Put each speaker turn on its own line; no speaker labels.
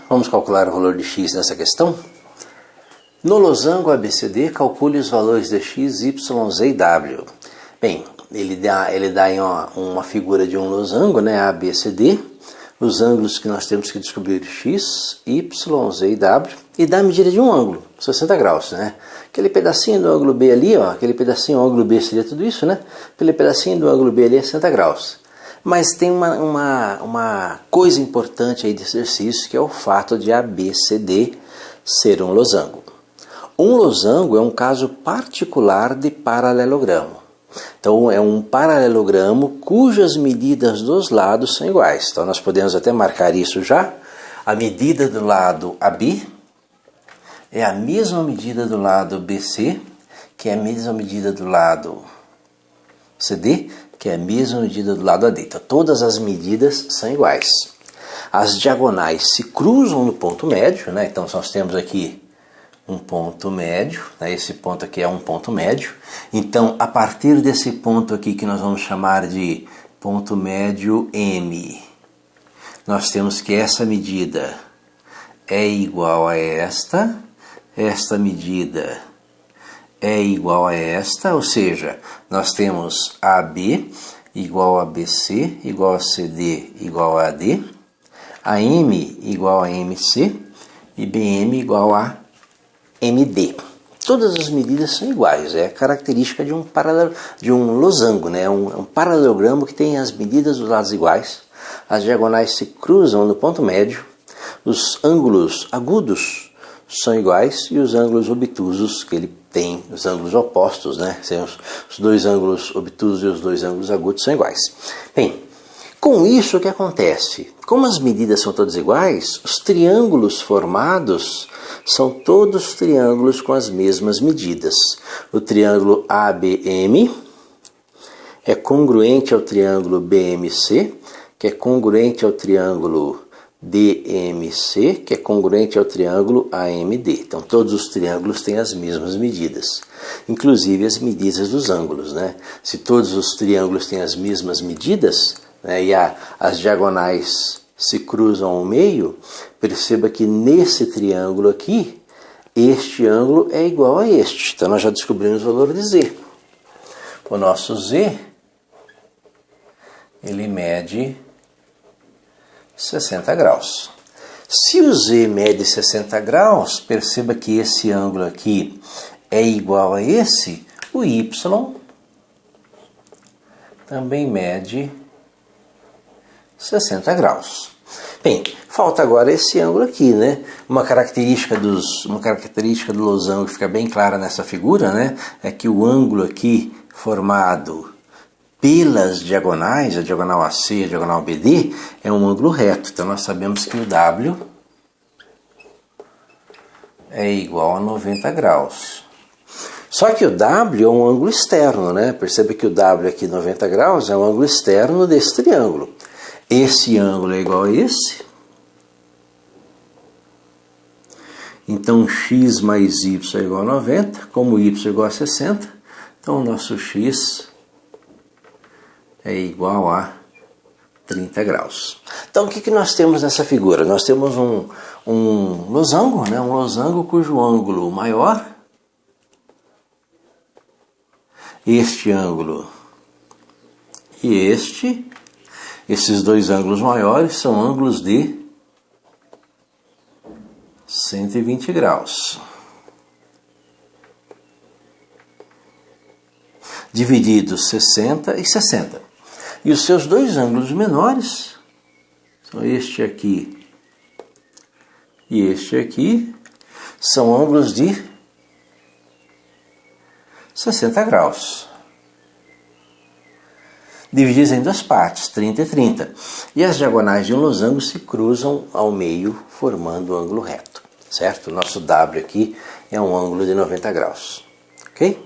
Vamos calcular o valor de x nessa questão? No losango ABCD, calcule os valores de x, y, z e w. Bem, ele dá em uma figura de um losango, né, ABCD, os ângulos que nós temos que descobrir x, y, z e w, e dá a medida de um ângulo, 60 graus, né? Aquele pedacinho do ângulo B ali, ó, aquele pedacinho, o ângulo B seria tudo isso, né? Aquele pedacinho do ângulo B ali é 60 graus. Mas tem uma coisa importante aí desse exercício, que é o fato de ABCD ser um losango. Um losango é um caso particular de paralelogramo. Então é um paralelogramo cujas medidas dos lados são iguais. Então nós podemos até marcar isso já. A medida do lado AB é a mesma medida do lado BC, que é a mesma medida do lado CD, que é a mesma medida do lado AD. Então todas as medidas são iguais. As diagonais se cruzam no ponto médio, né? Então nós temos aqui um ponto médio, né? Esse ponto aqui é um ponto médio. Então, a partir desse ponto aqui, que nós vamos chamar de ponto médio M, nós temos que essa medida é igual a esta medida é igual a esta, ou seja, nós temos AB igual a BC, igual a CD, igual a AD, AM igual a MC e BM igual a MD. Todas as medidas são iguais, é a característica de um losango, né? Um paralelogramo que tem as medidas dos lados iguais, as diagonais se cruzam no ponto médio, os ângulos agudos são iguais e os ângulos obtusos, que ele tem, os ângulos opostos, né? Os dois ângulos obtusos e os dois ângulos agudos são iguais. Bem, com isso o que acontece? Como as medidas são todas iguais, os triângulos formados são todos triângulos com as mesmas medidas. O triângulo ABM é congruente ao triângulo BMC, que é congruente ao triângulo DMC, que é congruente ao triângulo AMD. Então todos os triângulos têm as mesmas medidas, inclusive as medidas dos ângulos, né? Se todos os triângulos têm as mesmas medidas, né, e as diagonais se cruzam ao meio, perceba que nesse triângulo aqui, este ângulo é igual a este. Então nós já descobrimos o valor de Z. O nosso Z, ele mede 60 graus. Se o Z mede 60 graus, perceba que esse ângulo aqui é igual a esse, o Y também mede 60 graus. Bem, falta agora esse ângulo aqui, né? Uma característica do losango que fica bem clara nessa figura, né? É que o ângulo aqui formado pelas diagonais, a diagonal AC e a diagonal BD, é um ângulo reto. Então nós sabemos que o W é igual a 90 graus. Só que o W é um ângulo externo, né? Perceba que o W aqui, 90 graus, é um ângulo externo desse triângulo. Esse ângulo é igual a esse. Então x mais y é igual a 90. Como y é igual a 60, então o nosso x é igual a 30 graus. Então o que nós temos nessa figura? Nós temos um losango, né? Um losango cujo ângulo maior, este ângulo e esses dois ângulos maiores são ângulos de 120 graus. Divididos 60 e 60. E os seus dois ângulos menores são este aqui e este aqui, são ângulos de 60 graus. Divididos em duas partes, 30 e 30. E as diagonais de um losango se cruzam ao meio, formando um ângulo reto. Certo? O nosso W aqui é um ângulo de 90 graus. Ok?